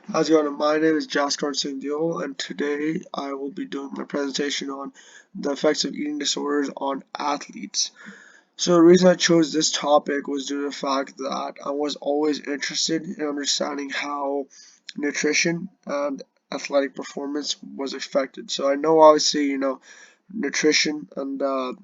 How's it going? My name is Jaskar Singh, and today I will be doing my presentation on the effects of eating disorders on athletes. So the reason I chose this topic was due to the fact that I was always interested in understanding how nutrition and athletic performance was affected. So I know obviously, nutrition and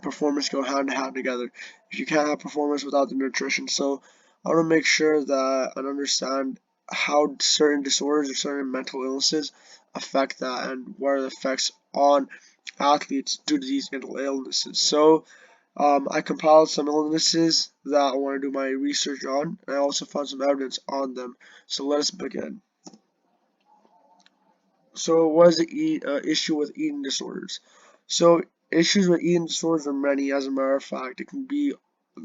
performance go hand in hand together. If you can't have performance without the nutrition, so I want to make sure that I understand how certain disorders or certain mental illnesses affect that and what are the effects on athletes due to these mental illnesses. So I compiled some illnesses that I want to do my research on, and I also found some evidence on them. So let us begin. So what is the issue with eating disorders? So issues with eating disorders are many. As a matter of fact, it can be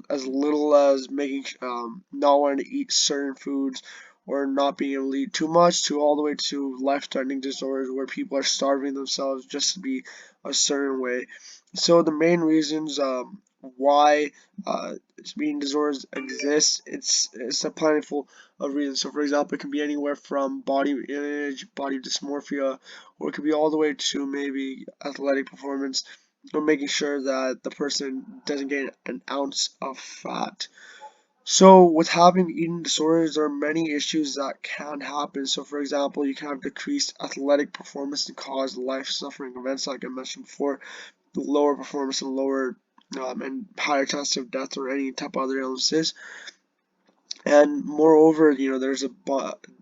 as little as making not wanting to eat certain foods or not being able to eat too much to all the way to life-threatening disorders where people are starving themselves just to be a certain way. So the main reasons why eating disorders exist, it's a plentiful of reasons. So for example, it can be anywhere from body image, body dysmorphia, or it could be all the way to maybe athletic performance or making sure that the person doesn't gain an ounce of fat. So with having eating disorders, there are many issues that can happen. So for example, you can have decreased athletic performance and cause life-suffering events like I mentioned before, lower performance and lower and higher chance of death or any type of other illnesses. And moreover, there's a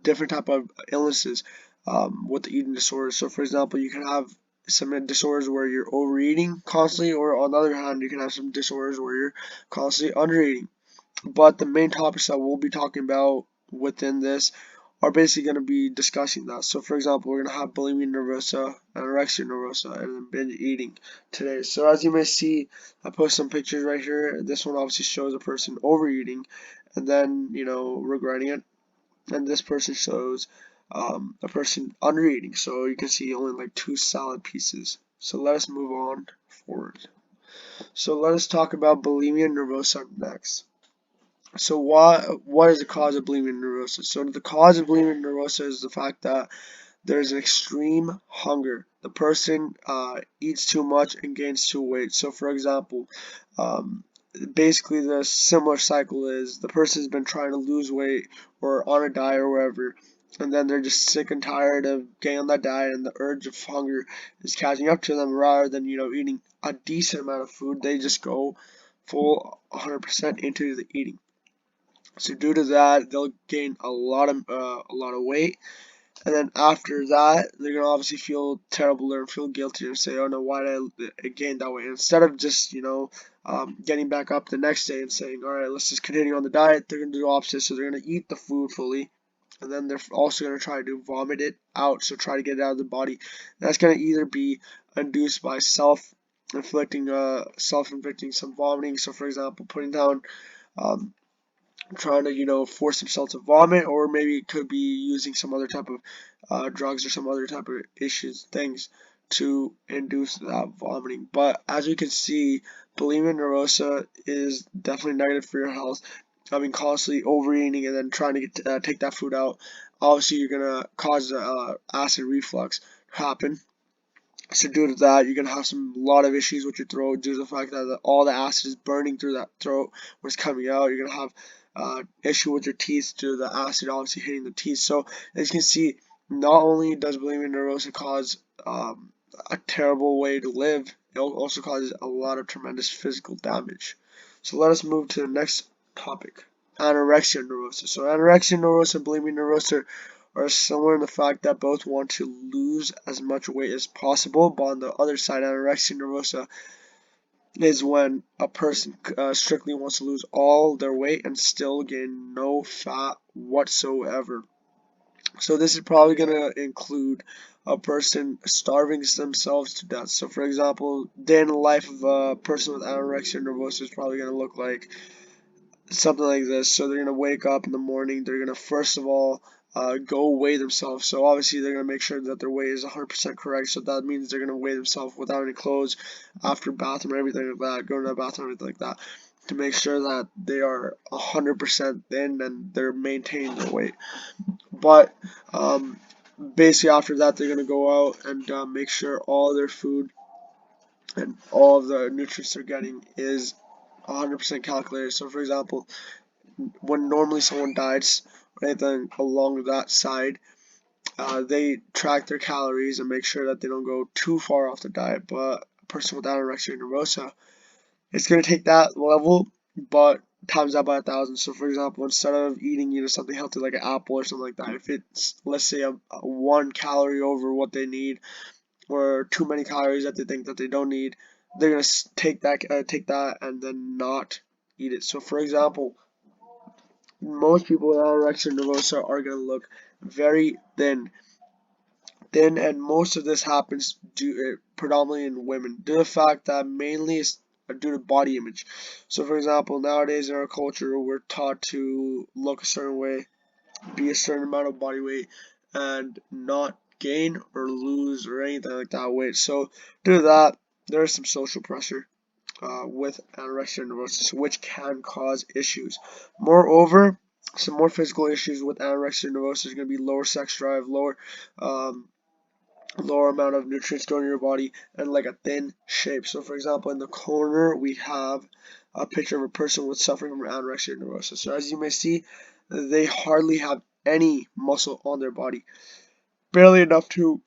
different type of illnesses with the eating disorders. So for example, you can have some disorders where you're overeating constantly, or on the other hand, you can have some disorders where you're constantly undereating. But the main topics that we'll be talking about within this are basically going to be discussing that. So for example, we're going to have bulimia nervosa, anorexia nervosa, and then binge eating today. So as you may see, I post some pictures right here. This one obviously shows a person overeating and then, regretting it. And this person shows a person undereating. So you can see only like 2 salad pieces. So let us move on forward. So let us talk about bulimia nervosa next. So what is the cause of bulimia nervosa? So the cause of bulimia nervosa is the fact that there's an extreme hunger. The person eats too much and gains too weight. So for example, um, basically the similar cycle is the person's been trying to lose weight or on a diet or whatever, and then they're just sick and tired of getting on that diet, and the urge of hunger is catching up to them. Rather than eating a decent amount of food, they just go full 100% into the eating. So due to that, they'll gain a lot of weight, and then after that, they're gonna obviously feel terrible or feel guilty and say, "Oh no, why did I gain that weight?" Instead of just getting back up the next day and saying, "All right, let's just continue on the diet," they're gonna do the opposite. So they're gonna eat the food fully, and then they're also gonna try to vomit it out. So try to get it out of the body. That's gonna either be induced by self-inflicting some vomiting. So for example, putting down um, trying to force himself to vomit, or maybe it could be using some other type of drugs or some other type of things to induce that vomiting. But as you can see, bulimia nervosa is definitely negative for your health. I mean, constantly overeating and then trying to take that food out, obviously you're gonna cause acid reflux to happen. So due to that, you're gonna have some lot of issues with your throat due to the fact that all the acid is burning through that throat when it's coming out. You're gonna have issue with your teeth due to the acid obviously hitting the teeth. So as you can see, not only does bulimia nervosa cause a terrible way to live, it also causes a lot of tremendous physical damage. So let us move to the next topic, anorexia nervosa. So anorexia nervosa and bulimia nervosa are similar in the fact that both want to lose as much weight as possible, but on the other side, anorexia nervosa is when a person strictly wants to lose all their weight and still gain no fat whatsoever. So this is probably going to include a person starving themselves to death. So for example, day in the life of a person with anorexia nervosa is probably going to look like something like this. So they're gonna wake up in the morning. They're gonna first of all go weigh themselves. So obviously they're gonna make sure that their weight is 100% correct. So that means they're gonna weigh themselves without any clothes, after bathroom, everything like that, going to the bathroom, everything like that, to make sure that they are 100% thin and they're maintaining their weight. But basically after that, they're going to go out and make sure all their food and all of the nutrients they're getting is 100% calculated. So for example, when normally someone diets or anything along that side, they track their calories and make sure that they don't go too far off the diet. But a person with anorexia nervosa, it's going to take that level, but times that by 1,000. So for example, instead of eating something healthy like an apple or something like that, if it's, let's say, a 1 calorie over what they need, or too many calories that they think that they don't need, they're gonna take that and then not eat it. So for example, most people with anorexia nervosa are gonna look very thin, and most of this happens predominantly in women, due to the fact that mainly it's due to body image. So for example, nowadays in our culture, we're taught to look a certain way, be a certain amount of body weight, and not gain or lose or anything like that weight. So due to that, there is some social pressure with anorexia nervosa, which can cause issues. Moreover, some more physical issues with anorexia nervosa is going to be lower sex drive, um, lower amount of nutrients going to your body, and like a thin shape. So for example, in the corner we have a picture of a person with suffering from anorexia nervosa. So as you may see, they hardly have any muscle on their body, barely enough to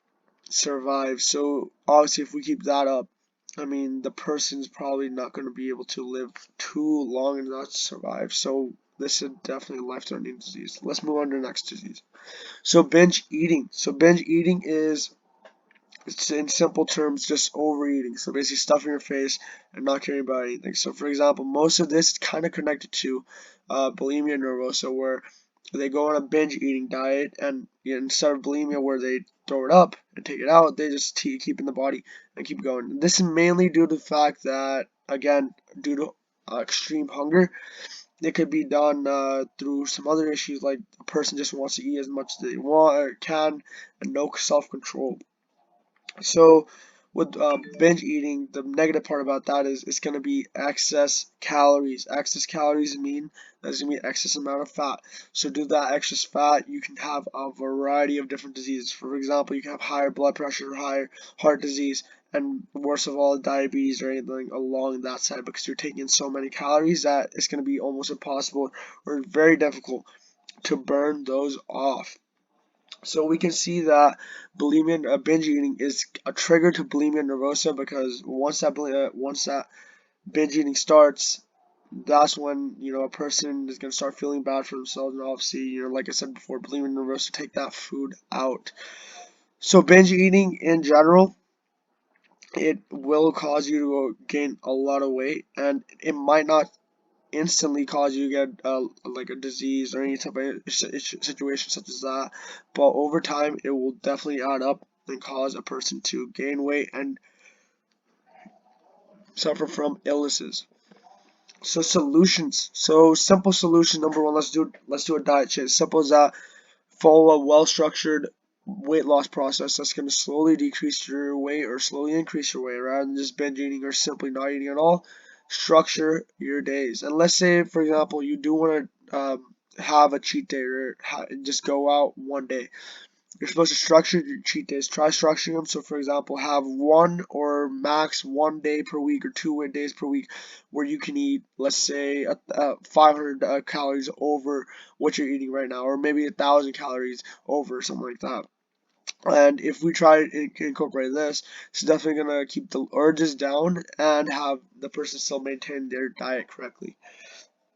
survive. So obviously if we keep that up, I mean, the person's probably not going to be able to live too long and not survive. So this is definitely a life-threatening disease. Let's move on to the next disease. So binge eating. So binge eating is, it's in simple terms, just overeating. So basically stuffing your face and not caring about anything. So for example, most of this is kind of connected to bulimia nervosa, where they go on a binge eating diet, and instead of bulimia where they throw it up and take it out, they just keep in the body and keep going. This is mainly due to the fact that, again, due to extreme hunger. It could be done through some other issues, like a person just wants to eat as much as they want or can, and no self-control. So with binge eating, the negative part about that is it's going to be excess calories. Excess calories mean there's going to be excess amount of fat. So due to that excess fat, you can have a variety of different diseases. For example, you can have higher blood pressure, higher heart disease, and worst of all, diabetes or anything along that side, because you're taking in so many calories that it's going to be almost impossible or very difficult to burn those off. So we can see that bulimia, binge eating is a trigger to bulimia nervosa, because once that binge eating starts, that's when a person is going to start feeling bad for themselves, and obviously, like I said before, bulimia nervosa, take that food out. So binge eating in general, it will cause you to gain a lot of weight, and it might not instantly cause you to get like a disease or any type of situation such as that, but over time it will definitely add up and cause a person to gain weight and suffer from illnesses. So solutions. So simple solution number one. Let's do a diet change. Simple as that. Follow a well-structured weight loss process that's going to slowly decrease your weight or slowly increase your weight, rather than just binge eating or simply not eating at all. Structure your days. And let's say, for example, you do want to have a cheat day, or just go out one day. You're supposed to structure your cheat days. Try structuring them. So, for example, have one or max 1 day per week or 2 days per week where you can eat, let's say, 500 calories over what you're eating right now, or maybe 1,000 calories over, something like that. And if we try to incorporate this, it's definitely going to keep the urges down and have the person still maintain their diet correctly.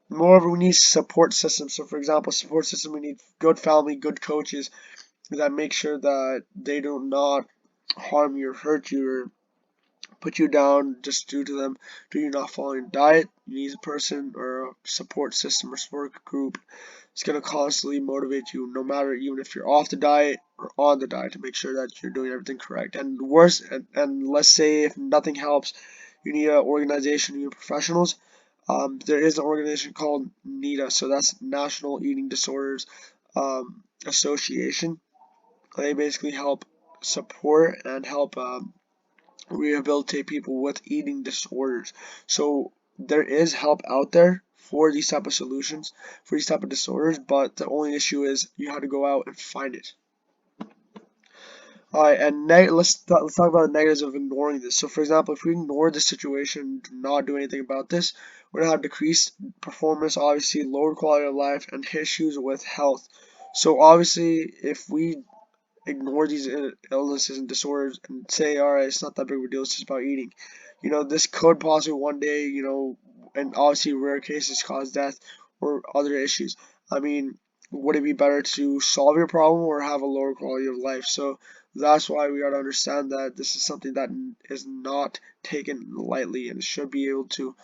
Moreover, we need support systems. So, for example, support system, we need good family, good coaches that make sure that they do not harm you or hurt you or put you down just due to them due to you not following diet. You need a person or a support system or support group. It's going to constantly motivate you, no matter, even if you're off the diet or on the diet, to make sure that you're doing everything correct. And worse, and let's say if nothing helps, you need an organization, you need professionals. There is an organization called NEDA, so that's National Eating Disorders Association. They basically help support and help rehabilitate people with eating disorders. So there is help out there for these type of solutions, for these type of disorders, but the only issue is you have to go out and find it. Alright, and let's talk about the negatives of ignoring this. So, for example, if we ignore the situation, do not do anything about this, we're gonna have decreased performance, obviously, lower quality of life, and issues with health. So, obviously, if we ignore these illnesses and disorders and say, all right, it's not that big of a deal, it's just about eating. This could possibly one day, and obviously rare cases cause death or other issues. I mean, would it be better to solve your problem or have a lower quality of life? So that's why we got to understand that this is something that is not taken lightly and should be able to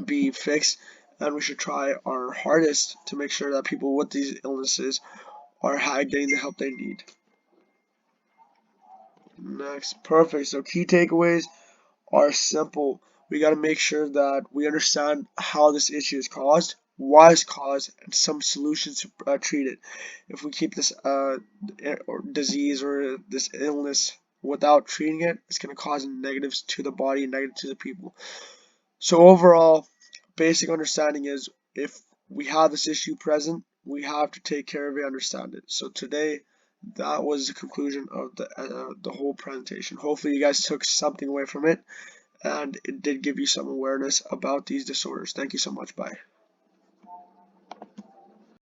be fixed. And we should try our hardest to make sure that people with these illnesses are getting the help they need. Next, perfect. So key takeaways are simple. We got to make sure that we understand how this issue is caused, why it's caused, and some solutions to treat it. If we keep this or disease or this illness without treating it, it's going to cause negatives to the body and negative to the people. So overall, basic understanding is if we have this issue present, we have to take care of it, understand it. So today, that was the conclusion of the whole presentation. Hopefully you guys took something away from it and it did give you some awareness about these disorders. Thank you so much. Bye.